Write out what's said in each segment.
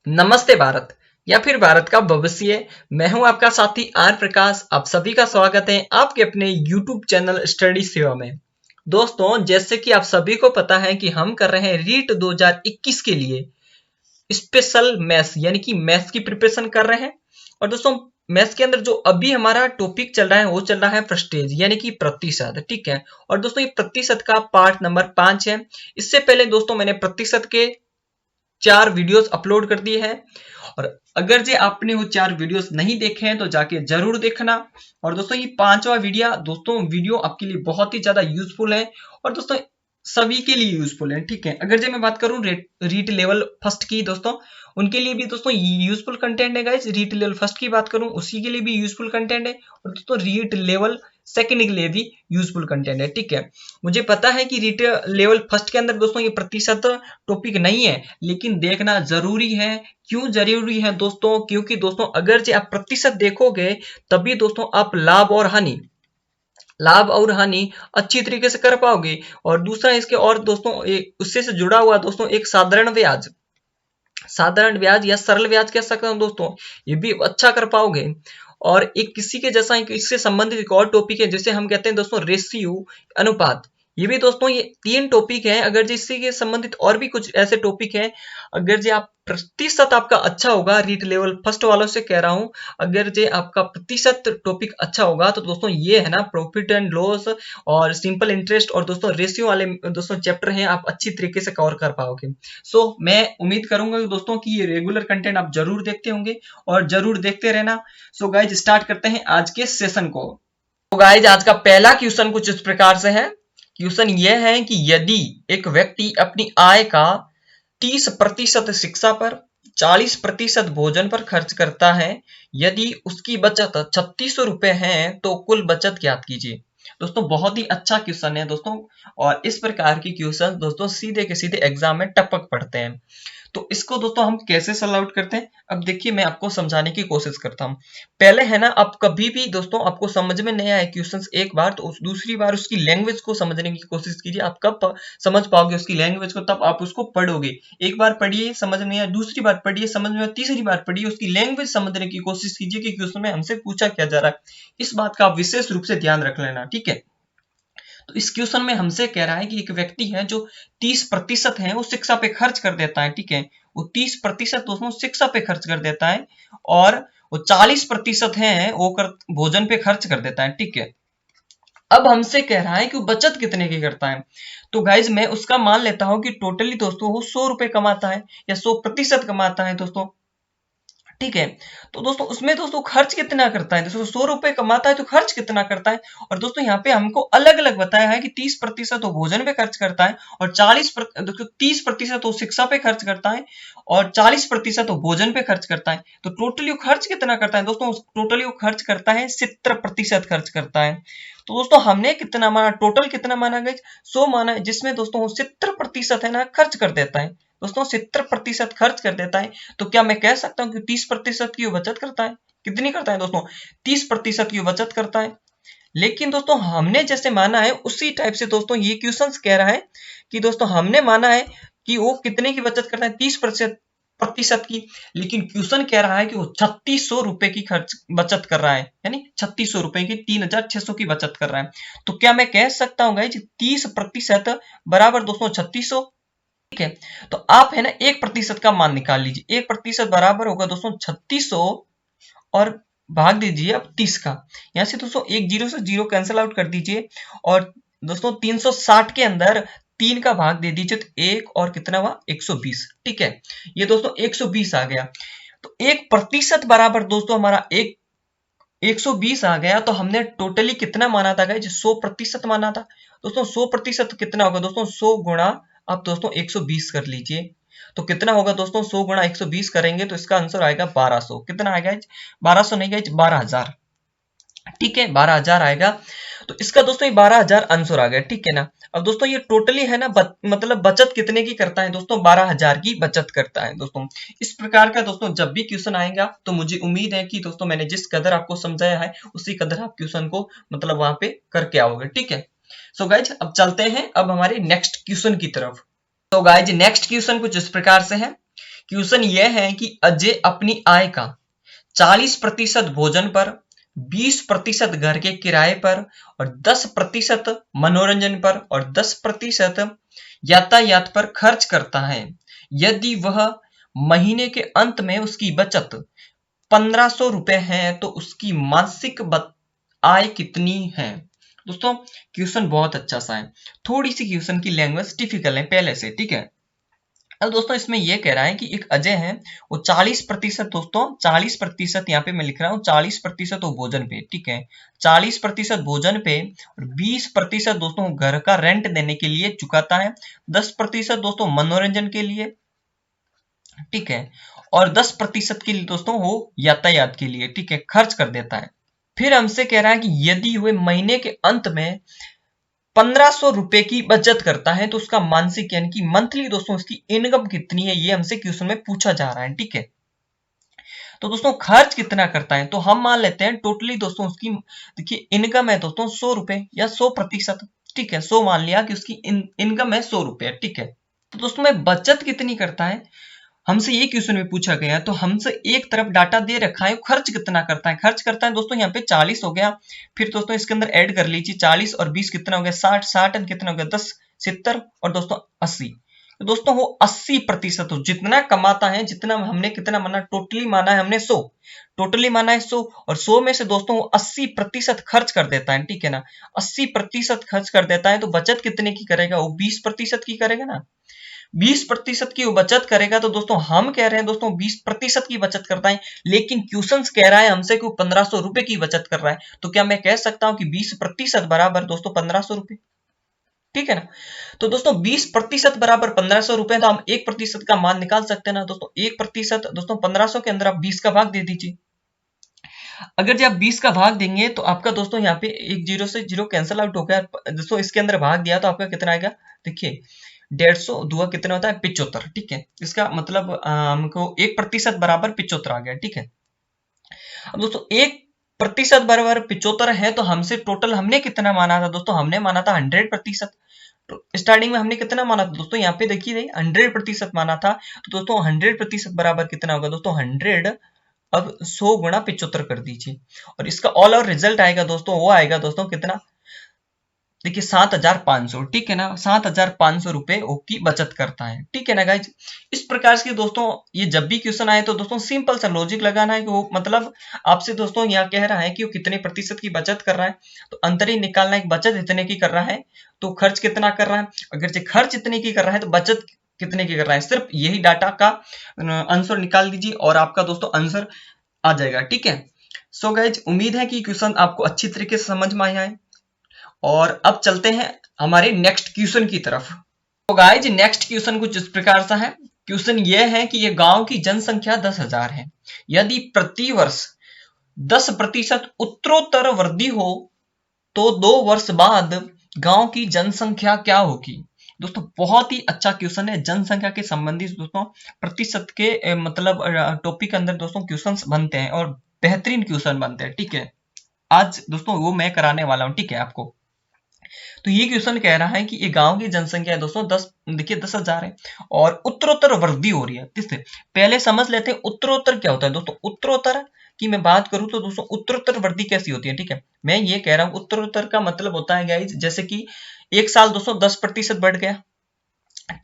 नमस्ते भारत या फिर भारत का भविष्य। मैं हूं आपका साथी आर प्रकाश। आप सभी का स्वागत है आपके अपने यूट्यूब चैनल स्टडी सेवा में। दोस्तों, जैसे कि आप सभी को पता है कि हम कर रहे हैं रीट 2021 के लिए स्पेशल मैथ्स यानी कि मैथ्स की प्रिपरेशन कर रहे हैं। और दोस्तों, मैथ्स के अंदर जो अभी हमारा टॉपिक चल रहा है वो चल रहा है परसेंटेज यानी कि प्रतिशत। ठीक है। और दोस्तों, ये प्रतिशत का पार्ट नंबर 5 है। इससे पहले दोस्तों मैंने प्रतिशत के 4 वीडियोस अपलोड कर दिए हैं। और अगर जे आपने वो 4 वीडियोस नहीं देखे हैं तो जाके जरूर देखना। और दोस्तों, ये 5वां वीडियो आपके लिए बहुत ही ज्यादा यूजफुल है। और दोस्तों, सभी के लिए यूजफुल है। ठीक है। अगर जे मैं बात करूं रीट लेवल फर्स्ट की, दोस्तों उनके लिए भी दोस्तों यूजफुल कंटेंट है। गाइस, रीट लेवल फर्स्ट की बात करूं उसी के लिए भी यूजफुल कंटेंट है। और दोस्तों, रीट लेवल सेकंड के लिए भी यूजफुल कंटेंट है। ठीक है। मुझे पता है कि रीट लेवल फर्स्ट के अंदर दोस्तों ये प्रतिशत टॉपिक नहीं है, लेकिन देखना जरूरी है। क्यों जरूरी है दोस्तों? क्योंकि दोस्तों, अगर जे आप प्रतिशत देखोगे तभी दोस्तों आप लाभ और हानि अच्छी तरीके से कर पाओगे। और दूसरा इसके और दोस्तों एक उससे से जुड़ा हुआ दोस्तों एक साधारण ब्याज या सरल ब्याज कह सकता हूं दोस्तों, ये भी अच्छा कर पाओगे। और एक किसी के जैसा इससे संबंधित एक और टॉपिक है जिसे हम कहते हैं दोस्तों रेशियो, अनुपात। ये भी दोस्तों ये 3 टॉपिक है। अगर जिससे के संबंधित और भी कुछ ऐसे टॉपिक है, अगर जो आप प्रतिशत आपका अच्छा होगा, रीट लेवल फर्स्ट वालों से कह रहा हूं, अगर जो आपका प्रतिशत टॉपिक अच्छा होगा तो दोस्तों ये है ना प्रॉफिट एंड लॉस और सिंपल इंटरेस्ट और दोस्तों रेशियो वाले दोस्तों चैप्टर हैं, आप अच्छी तरीके से कवर कर पाओगे। मैं उम्मीद करूंगा कि दोस्तों की ये रेगुलर कंटेंट आप जरूर देखते होंगे और जरूर देखते रहना। गाइज, स्टार्ट करते हैं आज के सेशन को। गाइज, आज का पहला क्वेश्चन कुछ इस प्रकार से है। क्वेश्चन यह है कि यदि एक व्यक्ति अपनी आय का 30% शिक्षा पर, 40% भोजन पर खर्च करता है, यदि उसकी बचत 3600 रुपए है तो कुल बचत ज्ञात कीजिए। दोस्तों, बहुत ही अच्छा क्वेश्चन है दोस्तों। और इस प्रकार की क्वेश्चन दोस्तों सीधे के सीधे एग्जाम में टपक पड़ते हैं। तो इसको दोस्तों हम कैसे सॉल्व आउट करते हैं, अब देखिए मैं आपको समझाने की कोशिश करता हूं। पहले है ना, आप कभी भी दोस्तों आपको समझ में नहीं आए क्वेश्चंस एक बार तो दूसरी बार उसकी लैंग्वेज को समझने की कोशिश कीजिए। आप कब समझ पाओगे उसकी लैंग्वेज को? तब आप उसको पढ़ोगे। एक बार पढ़िए समझ में नहीं आया, दूसरी बार पढ़िए समझ में आया, तीसरी बार पढ़िए उसकी लैंग्वेज समझने की कोशिश कीजिए कि क्वेश्चन में हमसे पूछा क्या जा रहा है। इस बात का आप विशेष रूप से ध्यान रख लेना। ठीक है। तो इस क्वेश्चन में हमसे कह रहा है कि एक व्यक्ति है जो 30% है वो शिक्षा पे खर्च कर देता है। ठीक है। वो 30% दोस्तों शिक्षा पे खर्च कर देता है और वो 40% है वो भोजन पे खर्च कर देता है। ठीक है। अब हमसे कह रहा है कि वो बचत कितने की करता है। तो गाइज, मैं उसका मान लेता हूं कि टोटली दोस्तों वो 100 रुपए कमाता है या 100% कमाता है दोस्तों। ठीक है। तो दोस्तों उसमें दोस्तों खर्च कितना करता है? दोस्तों 100 रुपए कमाता है तो खर्च कितना करता है? और दोस्तों यहाँ पे हमको अलग अलग बताया है कि 30% वो भोजन पे खर्च करता है और 30% वो शिक्षा पे खर्च करता है और 40% वो भोजन पे खर्च करता है। तो टोटली वो खर्च कितना करता है दोस्तों? टोटली वो खर्च करता है 70% खर्च करता है। तो दोस्तों हमने कितना माना, टोटल कितना माना गया? 100 माना है, जिसमें दोस्तों 70% है ना खर्च कर देता है। दोस्तों 70% खर्च कर देता है। तो क्या मैं कह सकता हूं कि 30% की वो बचत करता है? कितनी करता है दोस्तों? 30% की वो बचत करता है। लेकिन दोस्तों हमने जैसे माना है उसी टाइप से दोस्तों ये क्वेश्चंस कह रहा है कि दोस्तों हमने माना है कि वो कितने की बचत करता है? 30% की। लेकिन क्वेश्चन कह रहा है कि वो 3600 रुपए की खर्च बचत कर रहा है, यानी 3600 रुपए की 3600 की बचत कर रहा है। तो क्या मैं कह सकता हूँ गाइज 30% बराबर दोस्तों 3600? ठीक है। तो आप है ना 1% का मान निकाल लीजिए। 1% बराबर होगा दोस्तों 3600 और भाग दीजिए अब 30 का। यहां से दोस्तों एक जीरो से जीरो कैंसिल आउट कर दीजिए और दोस्तों 360 के अंदर 3 का भाग दे दीजिए तो 1 और कितना हुआ 120। ठीक है। ये दोस्तों 120 आ गया। तो 1% बराबर दोस्तों हमारा 120 आ गया। तो हमने टोटली कितना माना था गाइस? 100% माना था। दोस्तों 100% कितना होगा दोस्तों? 100 गुणा आप दोस्तों 120 कर लीजिए। तो कितना होगा दोस्तों? 100 गुणा 120 करेंगे तो इसका आंसर आएगा 1200। कितना आएगा? 1200 नहीं गाइस, 12,000। ठीक है, 12,000 आएगा। तो इसका दोस्तों ये 12,000 आंसर आ गया। ठीक है ना। अब दोस्तों ये टोटली है ना मतलब बचत कितने की करता है दोस्तों? 12,000 की बचत करता है दोस्तों। इस प्रकार का दोस्तों जब भी क्वेश्चन आएगा तो मुझे उम्मीद है कि दोस्तों मैंने जिस कदर आपको समझाया है उसी कदर आप क्वेश्चन को मतलब वहां पे करके आओगे। ठीक है। गाइज, अब चलते हैं अब हमारे नेक्स्ट क्वेश्चन की तरफ। तो गाइज नेक्स्ट क्वेश्चन कुछ इस प्रकार से है। क्वेश्चन यह है कि अजय अपनी आय का 40% भोजन पर, 20% घर के किराए पर और 10% मनोरंजन पर और 10% यातायात पर खर्च करता है। यदि वह महीने के अंत में उसकी बचत 1500 रुपए है तो उसकी मासिक आय कितनी है। दोस्तों क्वेश्चन बहुत अच्छा सा है, थोड़ी सी क्वेश्चन की लैंग्वेज टिपिकल है पहले से, ठीक है। अब दोस्तों इसमें यह कह रहा है कि एक अजय है, वो 40% दोस्तों 40% यहाँ पे मैं लिख रहा हूँ 40% वो भोजन पे, ठीक है, 40% भोजन पे और 20% दोस्तों घर का रेंट देने के लिए चुकाता है, 10% दोस्तों मनोरंजन के लिए, ठीक है, और 10% के लिए दोस्तों वो यातायात के लिए, ठीक है, खर्च कर देता है। फिर हमसे कह रहा है कि यदि वह महीने के अंत में 1500 रुपए की बचत करता है तो उसका मानसिक यानी कि मंथली दोस्तों उसकी इनकम कितनी है, ये हमसे क्वेश्चन में पूछा जा रहा है, ठीक है। तो दोस्तों खर्च कितना करता है, तो हम मान लेते हैं टोटली दोस्तों उसकी देखिए इनकम है दोस्तों 100 रुपए या 100%, ठीक है, 100 मान लिया कि उसकी इनकम है 100 रुपए, ठीक है। तो दोस्तों में बचत कितनी करता है, हमसे ये क्वेश्चन में पूछा गया है, तो हमसे एक तरफ डाटा दे रखा है खर्च कितना करता है, खर्च करता है दोस्तों यहाँ पे 40 हो गया, फिर दोस्तों इसके अंदर ऐड कर लीजिए 40 और 20 कितना हो गया 60, 60 एंड कितना हो गया 10, 70 और दोस्तों 80। तो दोस्तों वो 80% हो, जितना कमाता है, जितना हमने कितना माना, टोटली माना है हमने 100, टोटली माना है 100 और 100 में से दोस्तों वो 80% खर्च कर देता है, ठीक है ना, 80% खर्च कर देता है, तो बचत कितने की करेगा, वो 20% की करेगा ना, 20% की वो बचत करेगा। तो दोस्तों हम कह रहे हैं दोस्तों 20% की बचत करता है, लेकिन क्वेश्चन कह रहा है हमसे कि 1500 रुपए की बचत कर रहा है, तो क्या मैं कह सकता हूं कि 20% बराबर दोस्तों 1500 रुपए, ठीक है ना। तो दोस्तों 20% बराबर 1500 रुपए, तो हम 1% का मान निकाल सकते हैं ना दोस्तों, 1% दोस्तों 1500 के अंदर आप 20 का भाग दे दीजिए। अगर जब आप 20 का भाग देंगे तो आपका दोस्तों यहाँ पे एक जीरो से जीरो कैंसिल आउट हो गया दोस्तों, इसके अंदर भाग दिया तो आपका कितना आएगा, देखिए 150 दुआ कितना होता है 75, ठीक है, इसका मतलब हमको 1% बराबर 75 आ गया, ठीक है। अब दोस्तों 1% बराबर 75 है, तो हमसे टोटल हमने कितना माना था दोस्तों, हमने माना था 100%। तो स्टार्टिंग में हमने कितना माना था दोस्तों, यहाँ पे देखिए 100% माना था, तो दोस्तों 100% बराबर कितना होगा दोस्तों 100, अब 100 गुणा 75 कर दीजिए और इसका ऑल ओवर रिजल्ट आएगा दोस्तों, वो आएगा दोस्तों कितना, देखिए 7500, ठीक है ना, 7500 रुपए की बचत करता है, ठीक है ना गाइज। इस प्रकार से दोस्तों ये जब भी क्वेश्चन आए तो दोस्तों सिंपल सा लॉजिक लगाना है कि वो मतलब आपसे दोस्तों यहाँ कह रहा है कि वो कितने प्रतिशत की बचत कर रहा है, तो अंतर ही निकालना है कि बचत इतने की कर रहा है तो खर्च कितना कर रहा है, अगर जो खर्च इतने की कर रहा है तो बचत कितने की कर रहा है, सिर्फ यही डाटा का आंसर निकाल दीजिए और आपका दोस्तों आंसर आ जाएगा, ठीक है। सो गाइज उम्मीद है कि क्वेश्चन आपको अच्छी तरीके से समझ में आया है और अब चलते हैं हमारे नेक्स्ट क्वेश्चन की तरफ। तो गाइज नेक्स्ट क्वेश्चन कुछ इस प्रकार सा है, क्वेश्चन यह है कि ये गांव की जनसंख्या 10,000 है, यदि प्रति वर्ष 10% उत्तरोत्तर वृद्धि हो तो 2 वर्ष बाद गांव की जनसंख्या क्या होगी। दोस्तों बहुत ही अच्छा क्वेश्चन है, जनसंख्या के संबंधित दोस्तों प्रतिशत के मतलब टॉपिक के अंदर दोस्तों क्वेश्चंस बनते हैं और बेहतरीन क्वेश्चन बनते हैं, ठीक है। आज दोस्तों वो मैं कराने वाला हूं, ठीक है आपको। तो ये क्वेश्चन कह रहा है कि ये गांव की जनसंख्या है दोस्तों 10, देखिए 10,000 है और उत्तरोत्तर वृद्धि हो रही है, किससे, पहले समझ लेते हैं उत्तरोत्तर क्या होता है दोस्तों। उत्तरोत्तर की मैं बात करूं तो दोस्तों उत्तरोत्तर वृद्धि कैसी होती है, ठीक है, मैं ये कह रहा हूं उत्तरोत्तर का मतलब होता है गाइज जैसे कि एक साल दोस्तों 10% बढ़ गया,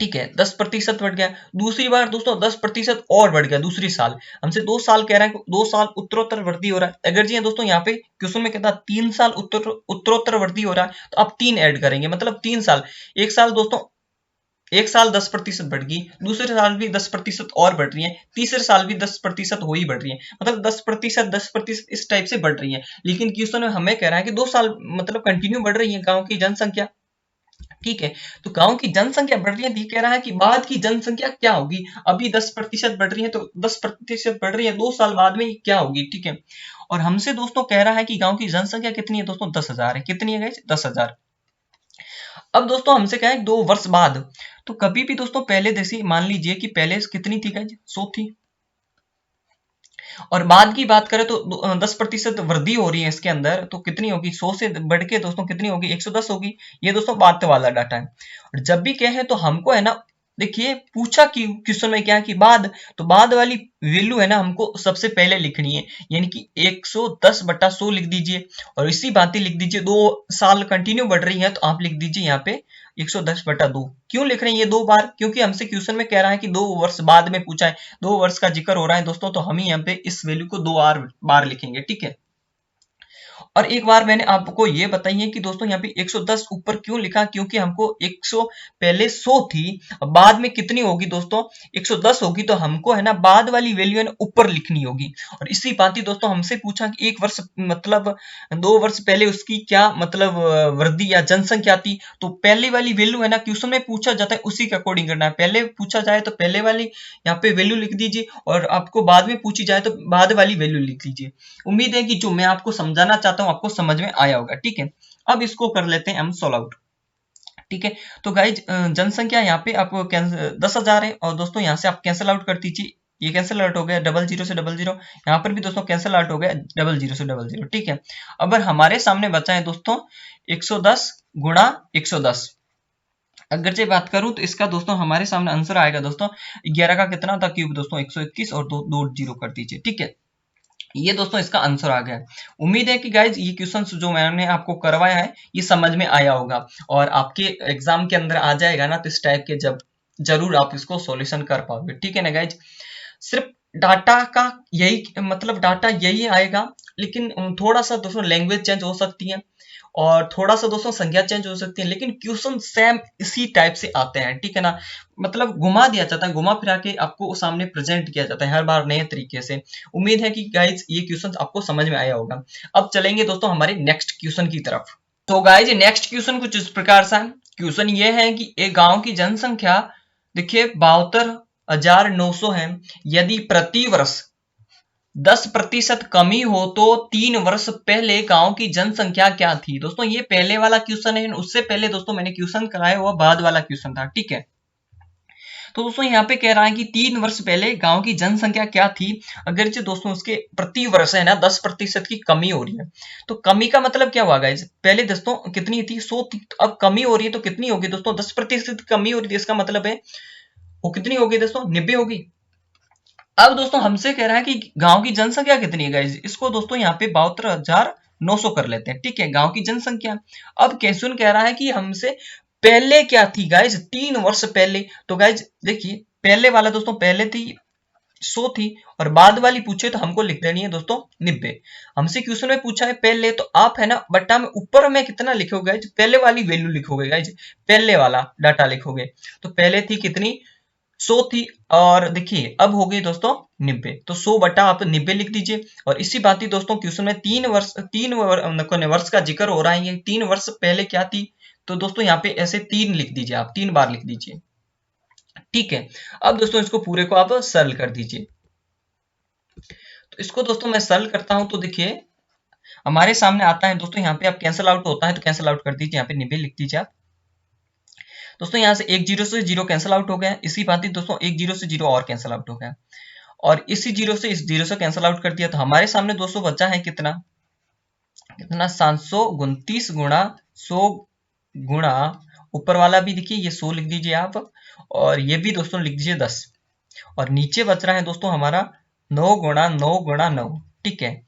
ठीक है, 10% बढ़ गया, दूसरी बार दोस्तों 10% और बढ़ गया दूसरी साल, हमसे 2 साल कह रहा है, 2 साल उत्तरोत्तर वृद्धि हो रहा है। अगर जी दोस्तों यहाँ पे क्वेश्चन में कहता 3 साल उत्तरोत्तर वृद्धि हो रहा है, तो आप 3 ऐड करेंगे, मतलब 3 साल, एक साल दोस्तों एक साल 10% बढ़ गई, दूसरे साल भी 10% और बढ़ रही है, तीसरे साल भी 10% हो ही बढ़ रही है, मतलब 10% इस टाइप से बढ़ रही है। लेकिन क्वेश्चन में हमें कह रहा है कि 2 साल मतलब कंटिन्यू बढ़ रही है गांव की जनसंख्या, ठीक है। तो गांव की जनसंख्या बढ़ रही है, कह रहा है कि बाद की जनसंख्या क्या होगी, अभी 10% बढ़ रही है, तो 10% बढ़ रही है, 2 साल बाद में क्या होगी, ठीक है। और हमसे दोस्तों कह रहा है कि गांव की जनसंख्या कितनी है दोस्तों 10,000 है, कितनी है गाइस 10,000। अब दोस्तों हमसे क्या है 2 वर्ष बाद, तो कभी भी दोस्तों पहले जैसी मान लीजिए कि पहले कितनी थी गाइस 100 थी, और बाद की बात करें तो 10% वृद्धि हो रही है इसके अंदर, तो कितनी होगी 100 से बढ़ के दोस्तों कितनी होगी 110 होगी, ये दोस्तों बात वाला डाटा है। और जब भी क्या है तो हमको है ना देखिए पूछा कि क्वेश्चन में क्या कि बाद, तो बाद वाली वैल्यू है ना हमको सबसे पहले लिखनी है, यानी कि 110/100 लिख दीजिए। और इसी बात ही लिख दीजिए 2 साल कंटिन्यू बढ़ रही है, तो आप लिख दीजिए यहाँ पे 110/2। क्यों लिख रहे हैं ये 2 बार? क्योंकि हमसे क्वेश्चन में कह रहा है कि 2 वर्ष बाद में पूछा है, 2 वर्ष का जिक्र हो रहा है दोस्तों, तो हम ही यहाँ पे इस वैल्यू को 2 बार लिखेंगे, ठीक है। और एक बार मैंने आपको ये बताई है कि दोस्तों यहाँ पे 110 ऊपर क्यों लिखा, क्योंकि हमको 100 पहले 100 थी, बाद में कितनी होगी दोस्तों 110 होगी, तो हमको है ना बाद वाली वैल्यू है ना ऊपर लिखनी होगी। और इसी बात ही दोस्तों हमसे पूछा कि 1 वर्ष मतलब 2 वर्ष पहले उसकी क्या मतलब वृद्धि या जनसंख्या थी, तो पहले वाली वैल्यू है ना क्वेश्चन में पूछा जाता है उसी के अकॉर्डिंग करना है। पहले पूछा जाए तो पहले वाली यहाँ पे वैल्यू लिख दीजिए, और आपको बाद में पूछी जाए तो बाद वाली वैल्यू लिख लीजिए। उम्मीद है कि जो मैं आपको समझाना चाहता हूं आपको समझ में आया होगा, ठीक है। अब इसको कर लेते हैं हम सॉल्व आउट, ठीक है। तो गाइज जनसंख्या यहाँ पे आपको 10,000 है, और दोस्तों यहाँ से आप कैंसिल आउट कर दीजिए, ये कैंसिल आउट हो गया, 00 से 00, यहाँ पर भी दोस्तों कैंसिल आउट हो गया 00 से 00, ठीक है। अब हमारे सामने बचा है दोस्तों 110 गुणा 110। अगर से बात करूं तो इसका दोस्तों हमारे सामने आंसर आएगा दोस्तों 11 का कितना था क्यूब दोस्तों 121, और दो जीरो कर दीजिए, ठीक है। ये दोस्तों इसका आंसर आ गया। उम्मीद है कि गाइज ये क्वेश्चन जो मैंने आपको करवाया है ये समझ में आया होगा, और आपके एग्जाम के अंदर आ जाएगा ना, तो इस टाइप के जब जरूर आप इसको सॉल्यूशन कर पाओगे, ठीक है ना गाइज। सिर्फ डाटा का यही मतलब डाटा यही आएगा, लेकिन थोड़ा सा दोस्तों लैंग्वेज चेंज हो सकती है, और थोड़ा सा दोस्तों संज्ञा चेंज हो सकती है, लेकिन क्वेश्चन सेम इसी टाइप से आते हैं, ठीक है ना। मतलब घुमा दिया जाता है, घुमा फिरा के आपको सामने प्रेजेंट किया जाता है हर बार नए तरीके से। उम्मीद है कि गाइज ये क्वेश्चन आपको समझ में आया होगा। अब चलेंगे दोस्तों हमारे नेक्स्ट क्वेश्चन की तरफ। तो गाइज नेक्स्ट क्वेश्चन कुछ इस प्रकार सा है। क्वेश्चन ये है कि एक गांव की जनसंख्या देखिए 72,900 है, यदि प्रति वर्ष 10% कमी हो तो 3 वर्ष पहले गांव की जनसंख्या क्या थी। दोस्तों ये पहले वाला क्वेश्चन है, उससे पहले दोस्तों मैंने क्वेश्चन कराया हुआ बाद वाला क्वेश्चन था, ठीक है। तो दोस्तों यहाँ पे कह रहा है कि 3 वर्ष पहले गांव की जनसंख्या क्या थी, अगर जो दोस्तों उसके प्रति वर्ष है ना 10% की कमी हो रही है, तो कमी का मतलब क्या हुआ गाइस, पहले दोस्तों कितनी थी 100 थी, तो अब कमी हो रही है तो कितनी होगी दोस्तों 10% कमी हो रही है, इसका मतलब है वो कितनी होगी दोस्तों 90 होगी। अब दोस्तों हमसे कह रहा है कि गांव की जनसंख्या कितनी है गाइस, इसको दोस्तों यहाँ पे 72,900 कर लेते हैं, ठीक है, गांव की जनसंख्या। अब क्वेश्चन कह रहा है कि हमसे पहले क्या थी गाइस 3 वर्ष पहले, तो गाइस देखिए पहले वाला दोस्तों पहले थी 100 थी, और बाद वाली पूछे तो हमको लिख देनी है दोस्तों 90। हमसे क्वेश्चन में पूछा है पहले, तो आप है ना बट्टा में ऊपर में कितना लिखोगे गाइस, पहले वाली वैल्यू लिखोगे गाइस, पहले वाला डाटा लिखोगे। तो पहले थी कितनी 100 थी, और देखिए अब हो गई दोस्तों 90, तो 100 बटा आप 90 लिख दीजिए। और इसी बात ही दोस्तों क्वेश्चन में 3 वर्ष का जिक्र हो रहा है, ये 3 वर्ष पहले क्या थी, तो दोस्तों यहाँ पे ऐसे 3 लिख दीजिए, आप 3 बार लिख दीजिए, ठीक है। अब दोस्तों इसको पूरे को आप सरल कर दीजिए। तो इसको दोस्तों मैं सरल करता हूं, तो देखिए हमारे सामने आता है दोस्तों, यहाँ पे आप कैंसिल आउट होता है तो कैंसिल आउट कर दीजिए, यहाँ पे 90 लिख दीजिए आप। दोस्तों यहाँ से एक जीरो से जीरो कैंसिल आउट हो गया, इसी बात ही दोस्तों एक जीरो से जीरो और कैंसिल आउट हो गया, और इसी जीरो से इस जीरो से कैंसिल आउट कर दिया, तो हमारे सामने दोस्तों बचा है कितना कितना 729 गुणा 100 गुणा ऊपर वाला भी देखिए ये 100 लिख दीजिए आप, और ये भी दोस्तों लिख दीजिए 10, और नीचे बच रहा है दोस्तों हमारा 9 गुणा 9 गुणा 9, ठीक है।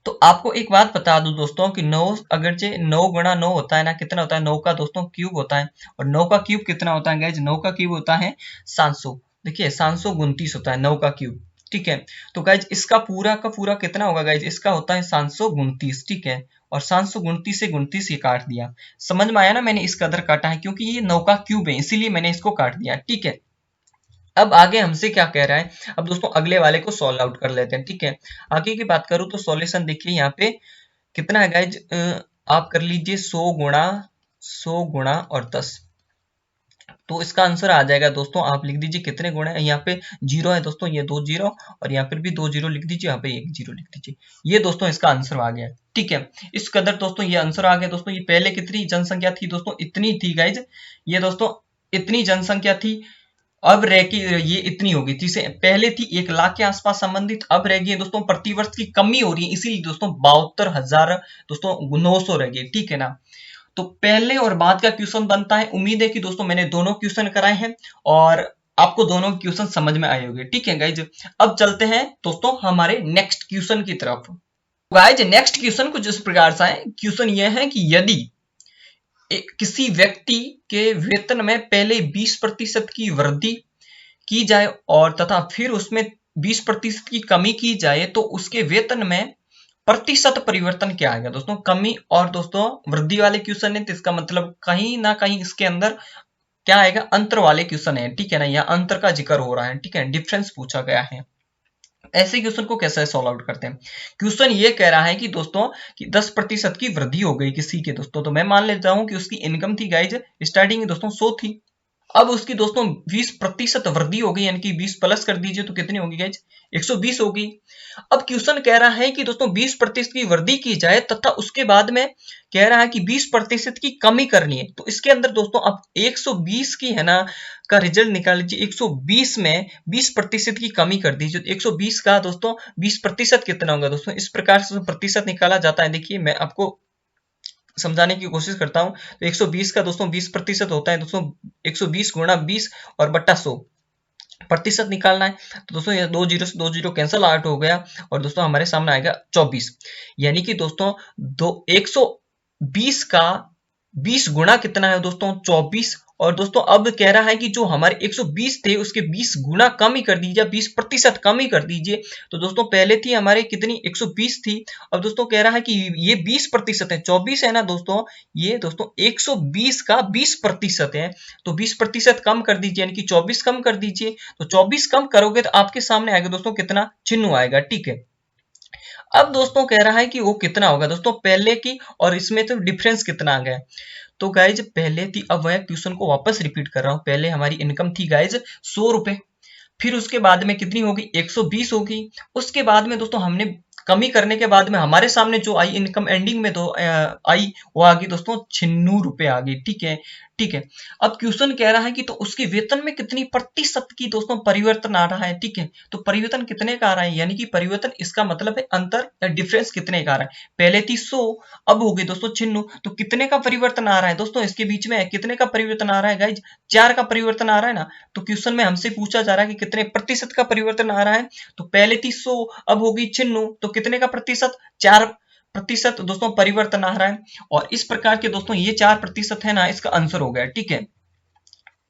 तो आपको एक बात बता दूं दोस्तों कि 9 अगर जे 9 गुणा 9 होता है ना, कितना होता है 9 का दोस्तों क्यूब होता है, और 9 का क्यूब कितना होता है गाइज, 9 का क्यूब होता है 700, देखिए 729 होता है 9 का क्यूब, ठीक है। तो गाइज इसका पूरा का पूरा कितना होगा गाइज, इसका होता है 729, ठीक है, और 729 से 29 ये काट दिया, समझ में आया ना, मैंने इस कदर काटा है क्योंकि ये 9 का क्यूब है इसीलिए मैंने इसको काट दिया, ठीक है। अब आगे हमसे क्या कह रहा है, अब दोस्तों अगले वाले को सॉल्व आउट कर लेते हैं, ठीक है। आगे की बात करूं तो सॉल्यूशन देखिए यहाँ पे कितना है गाइज, आप कर लीजिए 100 गुणा और 10, तो इसका आंसर आ जाएगा दोस्तों, आप लिख दीजिए कितने गुणा है, यहाँ पे जीरो है दोस्तों, ये 2 जीरो, और यहाँ पर भी 2 जीरो लिख दीजिए, यहाँ पे 1 जीरो लिख दीजिए, ये दोस्तों इसका आंसर आ गया, ठीक है। इस कदर दोस्तों ये आंसर आ गया दोस्तों। ये पहले कितनी जनसंख्या थी दोस्तों, इतनी थी गाइज, ये दोस्तों इतनी जनसंख्या थी, अब रह की ये इतनी होगी, जिसे पहले थी 1 लाख के आसपास संबंधित, अब रह गई है दोस्तों प्रतिवर्ष की कमी हो रही है, इसीलिए दोस्तों 72,000 दोस्तों 900 रह गई, ठीक है ना। तो पहले और बाद का क्वेश्चन बनता है। उम्मीद है कि दोस्तों मैंने दोनों क्वेश्चन कराए हैं और आपको दोनों क्वेश्चन समझ में आए होंगे। ठीक है गाइज, अब चलते हैं दोस्तों हमारे नेक्स्ट क्वेश्चन की तरफ। गाइज नेक्स्ट क्वेश्चन कुछ इस प्रकार से है। क्वेश्चन यह है कि यदि किसी व्यक्ति के वेतन में पहले 20% की वृद्धि की जाए और तथा फिर उसमें 20% की कमी की जाए तो उसके वेतन में प्रतिशत परिवर्तन क्या आएगा। दोस्तों कमी और दोस्तों वृद्धि वाले क्वेश्चन है, तो इसका मतलब कहीं ना कहीं इसके अंदर क्या आएगा, अंतर वाले क्वेश्चन है। ठीक है ना, यहाँ अंतर का जिक्र हो रहा है। ठीक है, डिफरेंस पूछा गया है। ऐसे क्वेश्चन को कैसे सॉल्व आउट करते हैं। क्वेश्चन ये कह रहा है कि दोस्तों कि 10% की वृद्धि हो गई किसी के दोस्तों, तो मैं मान लेता हूं कि उसकी इनकम थी गाइज स्टार्टिंग में दोस्तों 100 थी। अब उसकी दोस्तों 20% वृद्धि हो गई, यानी कि 20 प्लस कर दीजिए तो कितनी होगी गाइज, 120 होगी। अब क्वेश्चन कह रहा है कि दोस्तों 20% की वृद्धि की जाए तथा उसके बाद में कह रहा है कि 20% की कमी करनी है। तो इसके अंदर दोस्तों अब 120 की है ना का रिजल्ट निकाल लीजिए। 120 में 20% की कमी कर दीजिए तो 120 का दोस्तों 20% कितना होगा। दोस्तों इस प्रकार से प्रतिशत निकाला जाता है। देखिए मैं आपको समझाने की कोशिश करता हूं। तो 120 का दोस्तों 20% होता है दोस्तों 120 गुणा 20 और बट्टा 100 प्रतिशत निकालना है। तो दोस्तों ये 2 जीरो से 2 जीरो कैंसल आउट हो गया और दोस्तों हमारे सामने आएगा 24। यानी कि दोस्तों 120 का 20 गुणा कितना है दोस्तों 24। और दोस्तों अब कह रहा है कि जो हमारे 120 थे उसके 20 गुना कम ही कर दीजिए, 20% कम ही कर दीजिए। तो दोस्तों पहले थी हमारे कितनी 120 थी, अब दोस्तों कह रहा है कि ये 20% है, 24 है ना दोस्तों, ये दोस्तों 120 का 20% है। तो 20% कम कर दीजिए, यानी कि 24 कम कर दीजिए। तो 24 कम करोगे तो आपके सामने आएगा दोस्तों कितना, चिन्ह आएगा। ठीक है, अब दोस्तों कह रहा है कि वो कितना होगा दोस्तों पहले की और इसमें तो डिफरेंस कितना आ गया। तो गाइज पहले थी, अब वह क्वेश्चन को वापस रिपीट कर रहा हूं। पहले हमारी इनकम थी गाइज 100 रुपए, फिर उसके बाद में कितनी होगी 120 होगी। उसके बाद में दोस्तों हमने कमी करने के बाद में हमारे सामने जो आई इनकम एंडिंग में तो आई वो आ गई दोस्तों 96 रुपए आ गई। ठीक है, ठीक है। अब क्वेश्चन कह रहा है कि तो उसके वेतन में कितनी प्रतिशत की दोस्तों परिवर्तन आ रहा है। ठीक है, तो परिवर्तन कितने का आ रहा है, यानी कि परिवर्तन इसका मतलब है अंतर या डिफरेंस कितने का आ रहा है। पहले थी 100, अब हो गई दोस्तों 96, तो कितने का परिवर्तन आ रहा है दोस्तों, इसके बीच में कितने का परिवर्तन आ रहा है गाइज, 4 का परिवर्तन आ रहा है ना। तो क्वेश्चन में हमसे पूछा जा रहा है कि कितने प्रतिशत का परिवर्तन आ रहा है। तो पहले थी 100, अब होगी 96, तो कितने का प्रतिशत, 4% दोस्तों परिवर्तन आ रहा है। और इस प्रकार के दोस्तों ये 4% है ना, इसका आंसर हो गया। ठीक है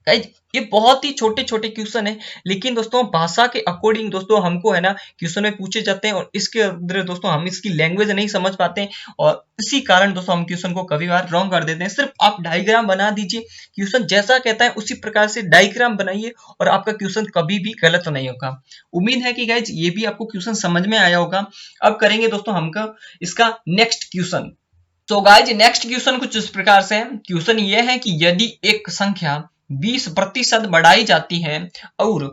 गाइज, ये बहुत ही छोटे छोटे क्वेश्चन है, लेकिन दोस्तों भाषा के अकॉर्डिंग दोस्तों हमको है ना क्वेश्चन में पूछे जाते हैं और इसके अंदर दोस्तों हम इसकी लैंग्वेज नहीं समझ पाते हैं और इसी कारण दोस्तों हम क्वेश्चन को कभी बार रॉन्ग कर देते हैं। सिर्फ आप डायग्राम बना दीजिए, क्वेश्चन जैसा कहता है उसी प्रकार से डायग्राम बनाइए और आपका क्वेश्चन कभी भी गलत नहीं होगा। उम्मीद है कि गाइज ये भी आपको क्वेश्चन समझ में आया होगा। अब करेंगे दोस्तों हमको इसका नेक्स्ट क्वेश्चन। तो गाइज नेक्स्ट क्वेश्चन कुछ इस प्रकार से है। क्वेश्चन ये है कि यदि एक संख्या 20% बढ़ाई जाती है और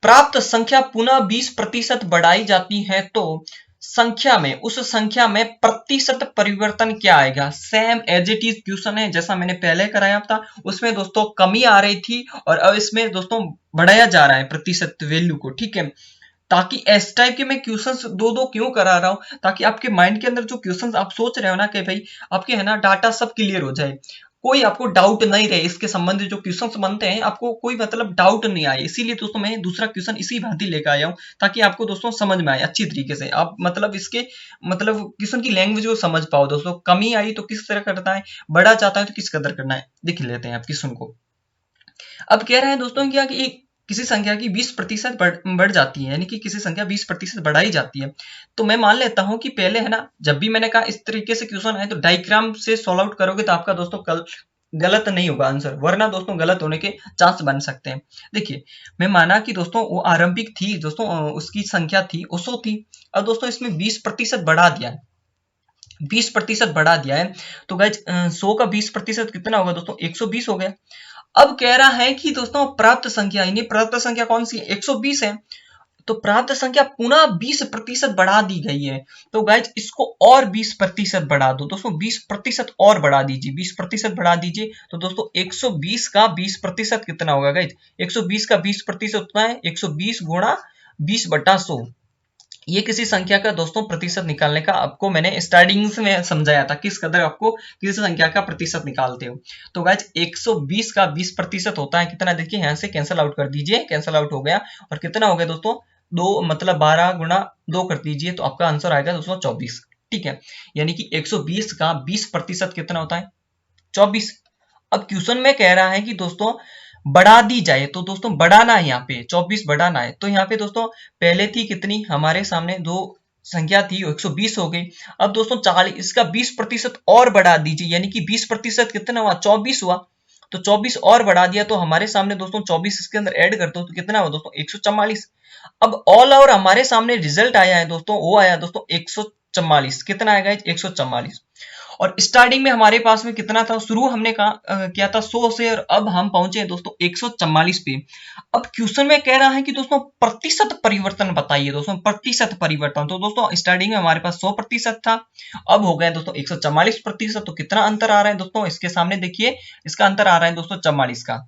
प्राप्त संख्या पुनः 20% बढ़ाई जाती है तो संख्या में, उस संख्या में प्रतिशत परिवर्तन क्या आएगा। Same as it is question है जैसा मैंने पहले कराया था, उसमें दोस्तों कमी आ रही थी और अब इसमें दोस्तों बढ़ाया जा रहा है प्रतिशत वैल्यू को। ठीक है, ताकि इस टाइप के मैं क्वेश्चंस दो क्यों करा रहा हूं, ताकि आपके माइंड के अंदर जो क्वेश्चंस आप सोच रहे हो ना कि भाई आपके है ना डाटा सब क्लियर हो जाए, कोई आपको डाउट नहीं रहे, इसके संबंधित जो क्वेश्चंस बनते हैं आपको कोई मतलब डाउट नहीं आए। इसीलिए दोस्तों मैं दूसरा क्वेश्चन इसी भांति लेकर आया हूं ताकि आपको दोस्तों समझ में आए अच्छी तरीके से, आप मतलब इसके मतलब क्वेश्चन की लैंग्वेज को समझ पाओ। दोस्तों कमी आई तो किस तरह करना है, बढ़ा चाहता है तो किस कदर करना है, देख लेते हैं आप क्वेश्चन को। अब कह रहे हैं दोस्तों क्या कि किसी संख्या की 20% बढ़ जाती है, यानी कि किसी संख्या 20% बढ़ाई जाती है। तो मैं मान लेता हूं कि पहले है ना, जब भी मैंने कहा इस तरीके से क्वेश्चन आए तो डायग्राम से सॉल्व आउट करोगे तो आपका दोस्तों कल गलत नहीं होगा आंसर, वरना दोस्तों गलत होने के चांस बन सकते हैं। देखिए मैं माना कि दोस्तों वो आरंभिक थी दोस्तों, उसकी संख्या थी 100 थी। अब दोस्तों इसमें 20% बढ़ा दिया है, 20% बढ़ा दिया है। तो गाइज 100 का 20% कितना होगा दोस्तों, 120 हो गया। अब कह रहा है कि दोस्तों प्राप्त संख्या, यानी प्राप्त संख्या कौन सी है, 120 है। तो प्राप्त संख्या पुनः 20% बढ़ा दी गई है। तो गाइज इसको और 20% बढ़ा दो दोस्तों, 20% और बढ़ा दीजिए, 20% बढ़ा दीजिए। तो दोस्तों 120 का 20% कितना होगा गाइज, 120 का 20% उतना है 120 गुणा 20/100। ये किसी संख्या का दोस्तों प्रतिशत निकालने का आपको मैंने स्टार्टिंग में समझाया था, किस कदर आपको किसी संख्या का प्रतिशत निकालते हो। तो गाइज 120 का 20% होता है कितना, देखिए यहाँ से कैंसिल आउट कर दीजिए, कैंसिल आउट हो गया और कितना हो गया दोस्तों, 2 मतलब 12 गुणा 2 कर दीजिए तो आपका आंसर आएगा दोस्तों 24। ठीक है, यानी कि 120 का 20% कितना होता है, 24। अब क्वेश्चन में कह रहा है कि दोस्तों बढ़ा दी जाए, तो दोस्तों बढ़ाना है, यहाँ पे 24 बढ़ाना है। तो यहाँ पे दोस्तों पहले थी कितनी हमारे सामने, दो संख्या थी 120 हो गई। अब दोस्तों 40 इसका 20% और बढ़ा दीजिए, यानी कि 20% कितना हुआ, 24 हुआ। तो 24 और बढ़ा दिया तो हमारे सामने दोस्तों 24 इसके अंदर ऐड कर दो तो कितना हुआ दोस्तों 144। अब ऑल ओवर हमारे सामने रिजल्ट आया है दोस्तों, वो आया दोस्तों 144। कितना आएगा 144। और स्टार्टिंग में हमारे पास में कितना था, शुरू हमने कहा किया था 100 से, और अब हम पहुंचे हैं दोस्तों 144 पे। अब क्वेश्चन में कह रहा है कि दोस्तों प्रतिशत परिवर्तन बताइए, दोस्तों प्रतिशत परिवर्तन। तो दोस्तों स्टार्टिंग में हमारे पास 100% था, अब हो गया दोस्तों 144%। तो कितना अंतर आ रहा है दोस्तों, इसके सामने देखिए, इसका अंतर आ रहा है दोस्तों 44 का।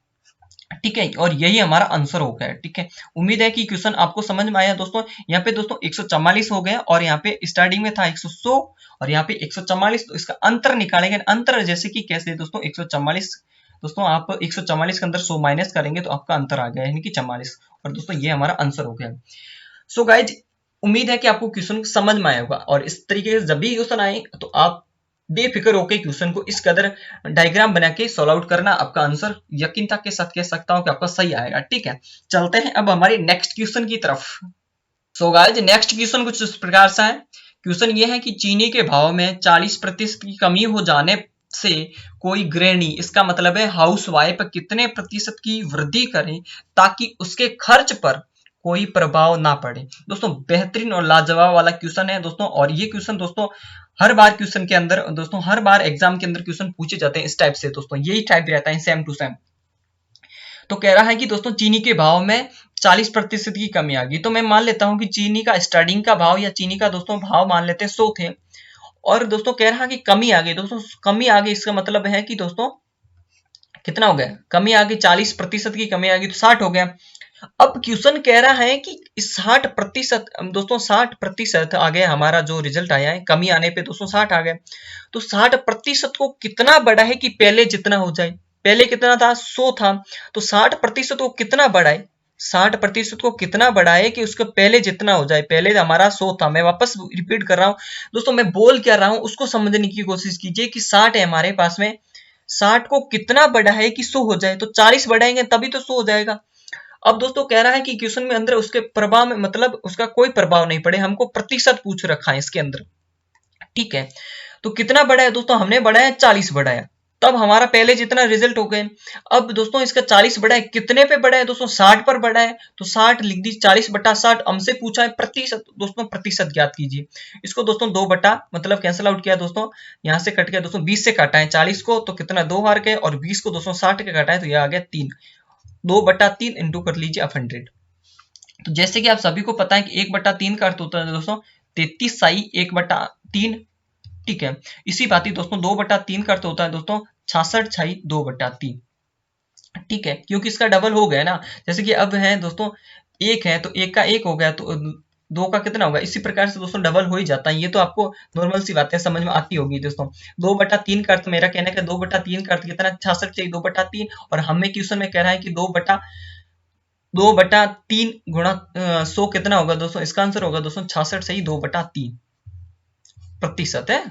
ठीक है, और यही हमारा आंसर हो गया है। ठीक है, उम्मीद है कि क्वेश्चन आपको समझ में आया दोस्तों। यहाँ पे दोस्तों 144 हो गया और यहाँ पे स्टार्टिंग में था 100 और यहाँ पे 144, तो इसका अंतर निकालेंगे। अंतर जैसे कि कैसे दोस्तों, 144 दोस्तों आप 144 के अंदर 100 माइनस करेंगे तो आपका अंतर आ गया, यानी कि 44। और दोस्तों ये हमारा आंसर हो गया। सो गाइज, उम्मीद है कि आपको क्वेश्चन समझ में आया होगा, और इस तरीके से जब भी क्वेश्चन आए तो आप बेफिक्र होकर क्वेश्चन को इस कदर डायग्राम बना के सॉल्व आउट करना, आपका आंसर यकीनता के साथ कह सकता हूं कि आपका सही आएगा। ठीक है, चलते हैं अब हमारे नेक्स्ट क्वेश्चन की तरफ। सो गाइज, नेक्स्ट क्वेश्चन कुछ इस प्रकार से है। क्वेश्चन ये है कि चीनी के भाव में 40% की कमी हो जाने से कोई गृहिणी, इसका मतलब है हाउस वाइफ, कितने प्रतिशत की वृद्धि करे ताकि उसके खर्च पर कोई प्रभाव ना पड़े। दोस्तों बेहतरीन और लाजवाब वाला क्वेश्चन है दोस्तों, और ये क्वेश्चन दोस्तों हर बार क्वेश्चन के अंदर दोस्तों, हर बार एग्जाम के अंदर क्वेश्चन पूछे जाते हैं इस टाइप से दोस्तों, यही टाइप रहता है सेम टू सेम। तो कह रहा है कि दोस्तों चीनी के भाव में 40% की कमी आ गई। तो मैं मान लेता हूं कि चीनी का स्टार्टिंग का भाव या चीनी का दोस्तों भाव मान लेते हैं 100 थे, और दोस्तों कह रहा है कि कमी आ गई। दोस्तों कमी आ गई, इसका मतलब है कि दोस्तों कितना हो गया, कमी आ गई, 40% की कमी आ गई तो 60 हो गया। अब क्वेश्चन कह रहा है कि 60% दोस्तों 60% आ गया, हमारा जो रिजल्ट आया है कमी आने पे दोस्तों 60 आ गया। तो 60% को कितना बड़ा है कि पहले जितना हो जाए। पहले कितना था, 100 था, तो 60% को कितना बढ़ाए, 60% को कितना बढ़ाए कि उसको पहले जितना हो जाए। पहले हमारा 100 था, मैं वापस रिपीट कर रहा हूं दोस्तों, मैं बोल क्या रहा हूं उसको समझने की कोशिश कीजिए कि 60 है हमारे पास में, 60 को कितना बढ़ाए कि 100 हो जाए। तो 40 बढ़ाएंगे तभी तो 100 हो जाएगा। अब दोस्तों कह रहा है कि क्वेश्चन में अंदर उसके प्रभाव में मतलब उसका कोई प्रभाव नहीं पड़े, हमको प्रतिशत पूछ रखा है इसके अंदर। ठीक है, तो कितना बढ़ाया दोस्तों, हमने बढ़ाया 40 बढ़ाया, तब हमारा पहले जितना रिजल्ट हो गए। अब दोस्तों इसका 40 बढ़ाए, कितने पे बढ़ाए दोस्तों, 60 पर बढ़ाए, तो 60 लिख दी, 40 बटा 60। हमसे पूछा है प्रतिशत, दोस्तों प्रतिशत ज्ञात कीजिए। इसको दोस्तों 2 बटा मतलब कैंसिल आउट किया दोस्तों, यहां से कट गया दोस्तों, 20 से काटा है 40 को तो कितना 2 बार के, और 20 को दोस्तों 60 के काटा है तो यह आ गया 3। 2/3 इंटू कर लीजिए आप 100। तो जैसे कि आप सभी को पता है कि 1/3 का अर्थ होता है दोस्तों 33 साई 1/3। ठीक है, इसी बात ही दोस्तों 2/3 का अर्थ होता है दोस्तों 66 छाई 2/3। ठीक है, क्योंकि इसका डबल हो गया ना, जैसे कि अब है दोस्तों 1 है तो 1 का 1 हो गया तो 2 का कितना होगा, इसी प्रकार से दोस्तों डबल हो ही जाता है। ये तो आपको नॉर्मल सी बातें समझ में आती होगी दोस्तों। 2/3 का अर्थ, मेरा कहने का 2/3 का अर्थ कितना, 66 चाहिए 2/3, और हमें क्वेश्चन में कह रहा है कि 2/3 गुणा 100 कितना होगा दोस्तों, इसका आंसर होगा दोस्तों 66 सही 2/3% है।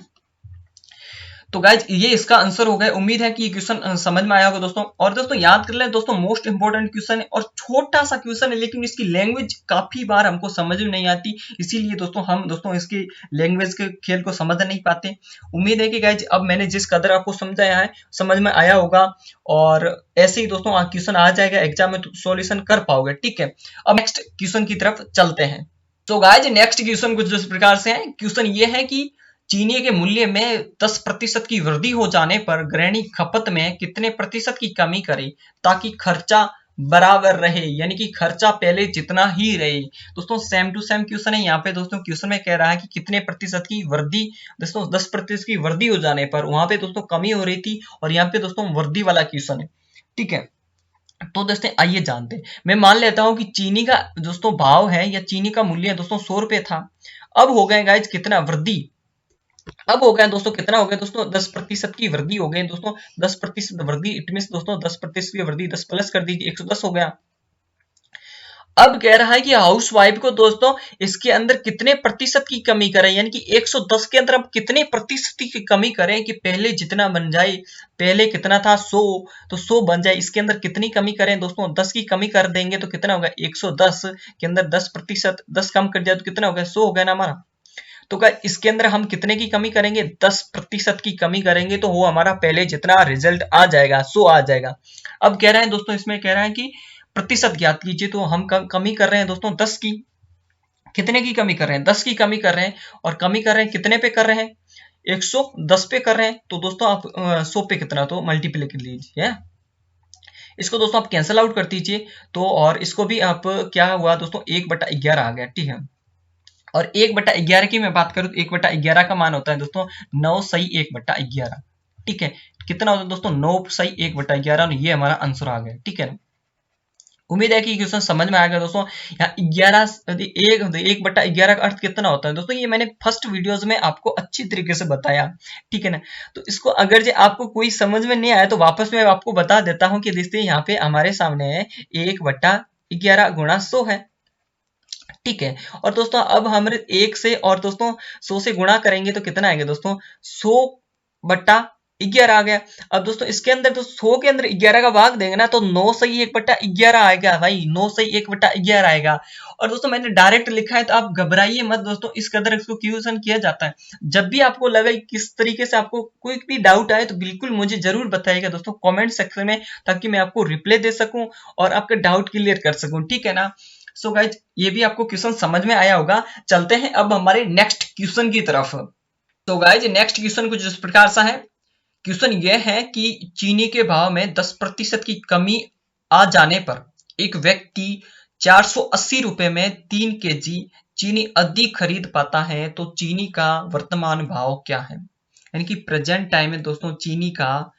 तो गाइज ये इसका आंसर हो गया। उम्मीद है कि ये क्वेश्चन समझ में आया होगा दोस्तों। और दोस्तों याद कर ले दोस्तों, मोस्ट इंपोर्टेंट क्वेश्चन है और छोटा सा क्वेश्चन है, लेकिन इसकी लैंग्वेज काफी बार हमको समझ में नहीं आती, इसीलिए दोस्तों हम दोस्तों इसकी लैंग्वेज के खेल को समझ नहीं पाते। उम्मीद है कि गाइज अब मैंने जिस कदर आपको समझाया है समझ में आया होगा, और ऐसे ही दोस्तों क्वेश्चन आ जाएगा एग्जाम में तो सॉल्यूशन कर पाओगे। ठीक है, अब नेक्स्ट क्वेश्चन की तरफ चलते हैं। तो गाइज नेक्स्ट क्वेश्चन कुछ इस प्रकार से है। क्वेश्चन ये है कि चीनी के मूल्य में 10% की वृद्धि हो जाने पर गृहिणी खपत में कितने प्रतिशत की कमी करे ताकि खर्चा बराबर रहे, यानी कि खर्चा पहले जितना ही रहे। दोस्तों सेम टू सेम क्वेश्चन है। यहाँ पे दोस्तों क्वेश्चन में कह रहा है कि कितने प्रतिशत की वृद्धि, दोस्तों 10% की वृद्धि हो जाने पर, वहां पे दोस्तों कमी हो रही थी और यहाँ पे दोस्तों वृद्धि वाला क्वेश्चन है। ठीक है, तो दोस्तों आइए जानते हैं। मैं मान लेता हूं कि चीनी का दोस्तों भाव है या चीनी का मूल्य दोस्तों 100 रुपए था। अब हो गए गाइज कितना वृद्धि, अब हो गया दोस्तों कितना हो गया दोस्तों 10% की वृद्धि हो गई दोस्तों। 10% वृद्धि इट मीन दोस्तों 10% की वृद्धि 10 प्लस कर दीजिए 110 हो गया। अब कह रहा है कि हाउस वाइफ को दोस्तों इसके अंदर कितने प्रतिशत की कमी करें, यानी कि 110 के अंदर अब कितने प्रतिशत की कमी करें कि पहले जितना बन जाए। पहले कितना था 100, तो 100 बन जाए, इसके अंदर कितनी कमी करें दोस्तों 10 की कमी कर देंगे तो कितना होगा 110 के अंदर 10%, 10 कम कर दिया तो कितना होगा 100 हो गया ना हमारा। तो क्या इसके अंदर हम कितने की कमी करेंगे 10% की कमी करेंगे तो वो हमारा पहले जितना रिजल्ट आ जाएगा 100 आ जाएगा। अब कह रहे हैं दोस्तों इसमें कह रहा है कि प्रतिशत ज्ञात कीजिए, तो हम कमी कर रहे हैं दोस्तों 10 की। कितने की कमी कर रहे हैं 10 की कमी कर रहे हैं, और कमी कर रहे हैं कितने पे कर रहे हैं 110 पे कर रहे हैं। तो दोस्तों आप 100 पे कितना तो मल्टीप्लाई कर लीजिए, इसको दोस्तों आप कैंसिल आउट कर दीजिए। तो और इसको भी आप क्या हुआ दोस्तों 1/11 आ गया, ठीक है। और 1/11 की मैं बात करूं तो 1/11 का मान होता है दोस्तों 9 सही 1/11, ठीक है। कितना होता है दोस्तों 9 सही 1/11, ये हमारा आंसर आ गया, ठीक है ना। उम्मीद है कि क्वेश्चन समझ में आएगा दोस्तों। यहाँ 1/11 का अर्थ कितना होता है दोस्तों, ये मैंने फर्स्ट वीडियोस में आपको अच्छी तरीके से बताया, ठीक है ना। तो इसको अगर जो आपको कोई समझ में नहीं आया तो वापस मैं आपको बता देता हूँ कि देखिए यहाँ पे हमारे सामने है 1/11 गुणा 100 है, ठीक है। और दोस्तों अब हम 1 से और दोस्तों 100 से गुणा करेंगे तो कितना आएगा दोस्तों 100/11 आ गया। अब दोस्तों इसके अंदर तो 100 के अंदर 11 का भाग देंगे ना तो 9 सही 1/11 आएगा भाई, 9 सही 1/11 आएगा। और दोस्तों मैंने डायरेक्ट लिखा है तो आप घबराइए मत दोस्तों, इस कदर इसको क्वेश्चन किया जाता है। जब भी आपको लगे किस तरीके से आपको कोई भी डाउट आए तो बिल्कुल मुझे जरूर बताइएगा दोस्तों कमेंट सेक्शन में, ताकि मैं आपको रिप्लाई दे सकूं और आपका डाउट क्लियर कर सकूं, ठीक है ना। सो गाइज ये भी आपको क्वेश्चन समझ में आया होगा। चलते हैं अब हमारे नेक्स्ट क्वेश्चन की तरफ। तो गाइज नेक्स्ट क्वेश्चन कुछ इस प्रकार सा है। क्वेश्चन यह है कि चीनी के भाव में 10% की कमी आ जाने पर एक व्यक्ति 480 रुपए में 3 kg चीनी अधिक खरीद पाता है, तो चीनी का वर्तमान भाव क्या है, यानी कि प्रेजेंट टाइम में दोस्तों चीनी का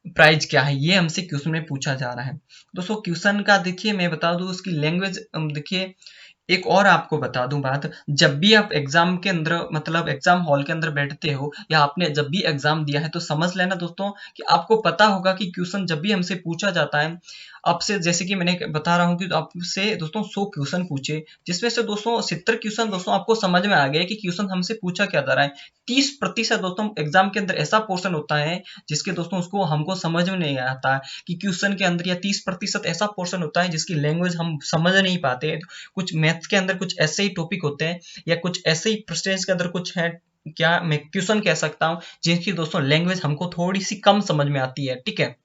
प्राइस क्या है, ये हमसे क्वेश्चन में पूछा जा रहा है। दोस्तों क्वेश्चन का देखिए मैं बता दूं उसकी लैंग्वेज, देखिए एक और आपको बता दूं बात, जब भी आप एग्जाम के अंदर मतलब एग्जाम हॉल के अंदर बैठते हो या आपने जब भी एग्जाम दिया है तो समझ लेना दोस्तों कि आपको पता होगा कि क्वेश्चन जब भी हमसे पूछा जाता है आपसे, जैसे कि मैंने बता रहा हूं कि आपसे दोस्तों 100 क्वेश्चन पूछे, जिसमें से दोस्तों 70 क्वेश्चन दोस्तों आपको समझ में आ गया कि क्वेश्चन हमसे पूछा क्या जा रहा है। 30% दोस्तों एग्जाम के अंदर ऐसा पोर्शन होता है जिसके दोस्तों उसको हमको समझ में नहीं आता है कि क्वेश्चन के अंदर, या 30% ऐसा पोर्शन होता है जिसकी लैंग्वेज हम समझ नहीं पाते। कुछ मैथ्स के अंदर कुछ ऐसे ही टॉपिक होते हैं या कुछ ऐसे ही परसेंटेज के अंदर कुछ है, क्या मैं क्वेश्चन कह सकता हूं जिनकी दोस्तों लैंग्वेज हमको थोड़ी सी कम समझ में आती है, ठीक है।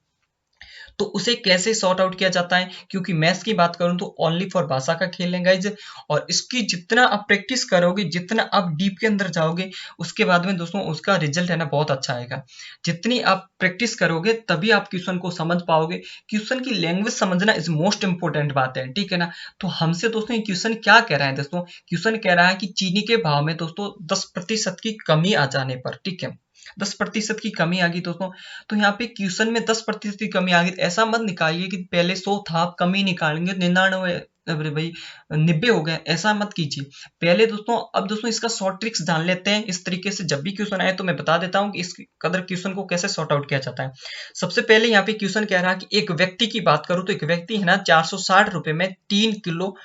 तो उसे कैसे सॉर्ट आउट किया जाता है, क्योंकि मैथ्स की बात करूं तो ओनली फॉर भाषा का खेल है गाइज, और इसकी जितना आप प्रैक्टिस करोगे जितना आप डीप के अंदर जाओगे उसके बाद में दोस्तों उसका रिजल्ट है ना बहुत अच्छा आएगा। जितनी आप प्रैक्टिस करोगे तभी आप क्वेश्चन को समझ पाओगे। क्वेश्चन की लैंग्वेज समझना इज मोस्ट इंपोर्टेंट बात है, ठीक है ना। तो हमसे दोस्तों ये क्वेश्चन क्या कह रहा है दोस्तों, क्वेश्चन कह रहा है कि चीनी के भाव में दोस्तों 10% की कमी आ जाने पर, ठीक है 10% की कमी आ गई दोस्तों। तो यहाँ पे क्वेश्चन में 10% की कमी आ गई, ऐसा मत निकालिए कि पहले 100 था आप कमी निकालेंगे 99, अरे भाई 90 हो गए, ऐसा मत कीजिए पहले दोस्तों। अब दोस्तों इसका शॉर्ट ट्रिक्स जान लेते हैं, इस तरीके से जब भी क्वेश्चन आए तो मैं बता देता हूँ कि इस कदर क्वेश्चन को कैसे सॉर्ट आउट किया जाता है। सबसे पहले यहाँ पे क्वेश्चन कह रहा है कि एक व्यक्ति की बात करूं तो एक व्यक्ति है ना 460 रुपए में 3 किलो